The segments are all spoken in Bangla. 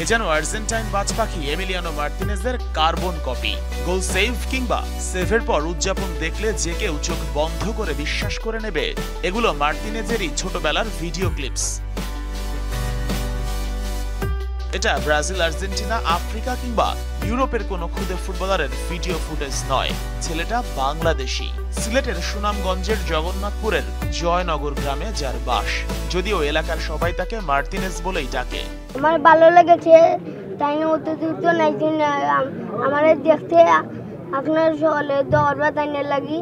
এ যেন আর্জেন্টাইন বাজপাখি এমিলিয়ানো মার্তিনেজের কার্বন কপি। গোল সেভ কিংবা সেভের পর উদযাপন দেখলে যে কেউ চোখ বন্ধ করে বিশ্বাস করে নেবে এগুলো মার্তিনেজেরই ছোটবেলার ভিডিও ক্লিপস। এটা ব্রাজিল, আর্জেন্টিনা, আফ্রিকা কিংবা ইউরোপের কোনো খুদে ফুটবলারের ভিডিও ফুটেজ নয়। ছেলেটা বাংলাদেশি, সিলেটের সুনামগঞ্জের জগন্নাথপুরের জয়নগর গ্রামে যার বাস। যদিও এলাকার সবাই তাকে মার্তিনেজ বলেই ডাকে। আমার ভালো লেগেছে, তাই না অতিরিক্ত নাকি আমার দেখতে আপনার সকলে দরবার তাই লাগি।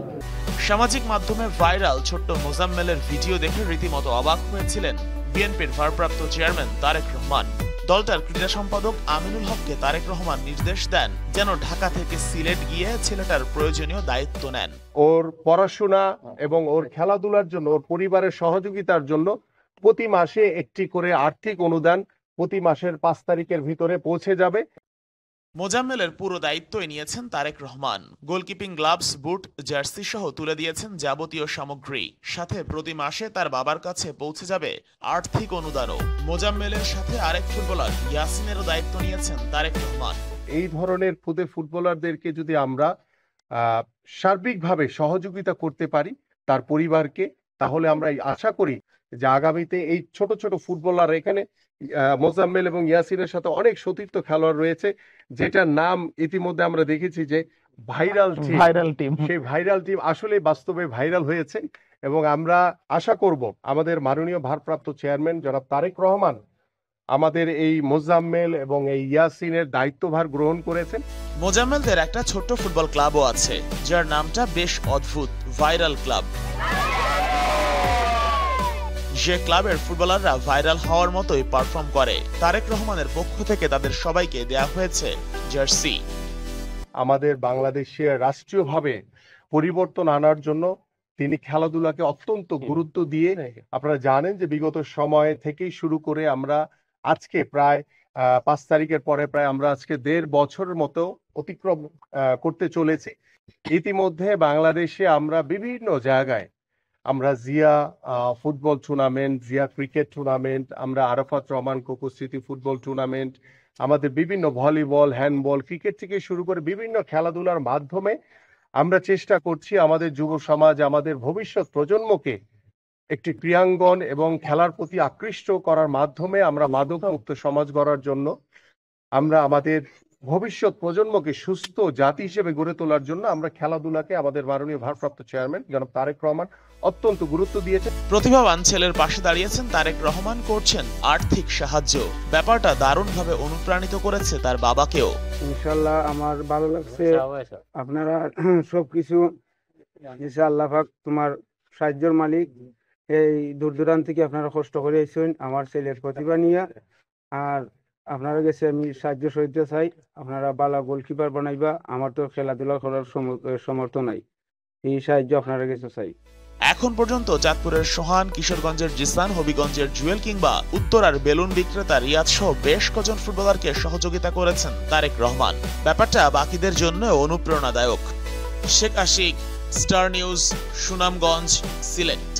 সামাজিক মাধ্যমে ভাইরাল ছোট্ট মোজাম্মেলের ভিডিও দেখে রীতিমতো অবাক হয়েছিলেন বিএনপির ভারপ্রাপ্ত চেয়ারম্যান তারেক রহমান। দলটার ক্রীড়া সম্পাদক আমিনুল হককে তারেক রহমান নির্দেশ দেন যেন ঢাকা থেকে সিলেট গিয়ে ছেলেটার প্রয়োজনীয় দায়িত্ব নেন। ওর পড়াশোনা এবং ওর খেলাধুলার জন্য, ওর পরিবারের সহযোগিতার জন্য প্রতি মাসে একটি করে আর্থিক অনুদান প্রতি মাসের 5 তারিখের ভিতরে পৌঁছে যাবে। মোজাম্মেলের পুরো দায়িত্বই নিয়েছেন তারেক রহমান। গোলকিপিং গ্লাভস, বুট, জার্সি সহ তুলে দিয়েছেন যাবতীয় সামগ্রী। সাথে প্রতি মাসে তার বাবার কাছে পৌঁছে যাবে আর্থিক অনুদানও। মোজাম্মেলের সাথে আরেক ফুটবলার ইয়াসিনেরও দায়িত্ব নিয়েছেন তারেক রহমান। এই ধরনের খুদে ফুটবলারদেরকে যদি আমরা সার্বিকভাবে সহযোগিতা করতে পারি তার পরিবারকে, তাহলে আমরা আশা করি যে আগামীতে এই ছোট ছোট ফুটবলার, এখানে মোজাম্মেল এবং ইয়াসিনের সাথে অনেক সতীর্থ খেলোয়াড় রয়েছে, যেটার নাম ইতিমধ্যে আমরা দেখেছি যে ভাইরাল টিম। সেই ভাইরাল টিম আসলে বাস্তবে ভাইরাল হয়েছে এবং আমরা আশা করব আমাদের মাননীয় ভারপ্রাপ্ত চেয়ারম্যান জনাব তারেক রহমান আমাদের এই মোজাম্মেল এবং এই ইয়াসিনের দায়িত্বভার গ্রহণ করেছেন। মোজাম্মেলদের একটা ছোট্ট ফুটবল ক্লাবও আছে যার নামটা বেশ অদ্ভুত, ভাইরাল ক্লাব। যে ক্লাবের ফুটবলাররা ভাইরাল হওয়ার মতোই পারফর্ম করে। তারেক রহমানের পক্ষ থেকে তাদের সবাইকে দেয়া হয়েছে জার্সি। আমাদের বাংলাদেশের রাষ্ট্রীয়ভাবে পরিবর্তন আনার জন্য তিনি খেলাধুলাকে অত্যন্ত গুরুত্ব দিয়ে, আপনারা জানেন যে বিগত সময় থেকেই শুরু করে আমরা আজকে প্রায় 5 তারিখের পরে প্রায় আমরা আজকে 1.5 বছরের মতো অতিক্রম করতে চলেছি। ইতিমধ্যে বাংলাদেশে আমরা বিভিন্ন জায়গায় আমরা Zia football tournament, Zia cricket tournament, আমরা আরাফাত রহমান কোকো স্মৃতি ফুটবল টুর্নামেন্ট, আমাদের বিভিন্ন ভলিবল, হ্যান্ডবল, ক্রিকেট থেকে শুরু করে বিভিন্ন খেলাধুলার মাধ্যমে আমরা চেষ্টা করছি আমাদের যুব সমাজ, আমাদের ভবিষ্যৎ প্রজন্মকে একটি ক্রীড়াঙ্গন এবং খেলার প্রতি আকৃষ্ট করার মাধ্যমে আমরা মাদক মুক্ত সমাজ গড়ার জন্য, আমরা আমাদের ভবিষ্যৎ প্রজন্মকে সুস্থ জাতি হিসেবে গড়ে তোলার জন্য আমরা খেলাধুলাকে আমাদের মাননীয় ভারপ্রাপ্ত চেয়ারম্যান জনাব তারেক রহমান অত্যন্ত গুরুত্ব দিয়েছেন। প্রতিভাবান ছেলের পাশে দাঁড়িয়েছেন তারেক রহমান, করছেন আর্থিক সাহায্য। ব্যাপারটা দারুণভাবে অনুপ্রাণিত করেছে তার বাবাকেও। ইনশাআল্লাহ আমার ভালো লাগছে, আপনারা সবকিছু ইনশাআল্লাহ পাক তোমার সাহায্যের মালিক। এই দূর দূরান্ত থেকে আপনারা কষ্ট করে এসেছেন আমার ছেলের প্রতিভা নিয়ে, আর আপনারা কাছে আমি সাহায্য সহিত চাই, আপনারা ভালো গোলকিপার বানাইবা। আমার তো খেলাধুলা করার সমর্থ নাই, এই সাহায্য আপনারা কাছে চাই। এখন পর্যন্ত চাঁদপুরের সোহান, কিশোরগঞ্জের জিসান, হবিগঞ্জের জুয়েল কিংবা উত্তরার বেলুন বিক্রেতা রিয়াদ সহ বেশ কজন ফুটবলারকে সহযোগিতা করেছেন তারেক রহমান। ব্যাপারটা বাকিদের জন্য অনুপ্রেরণাদায়ক। Sheikh Ashiq, Star News, Sunamganj, Sylhet.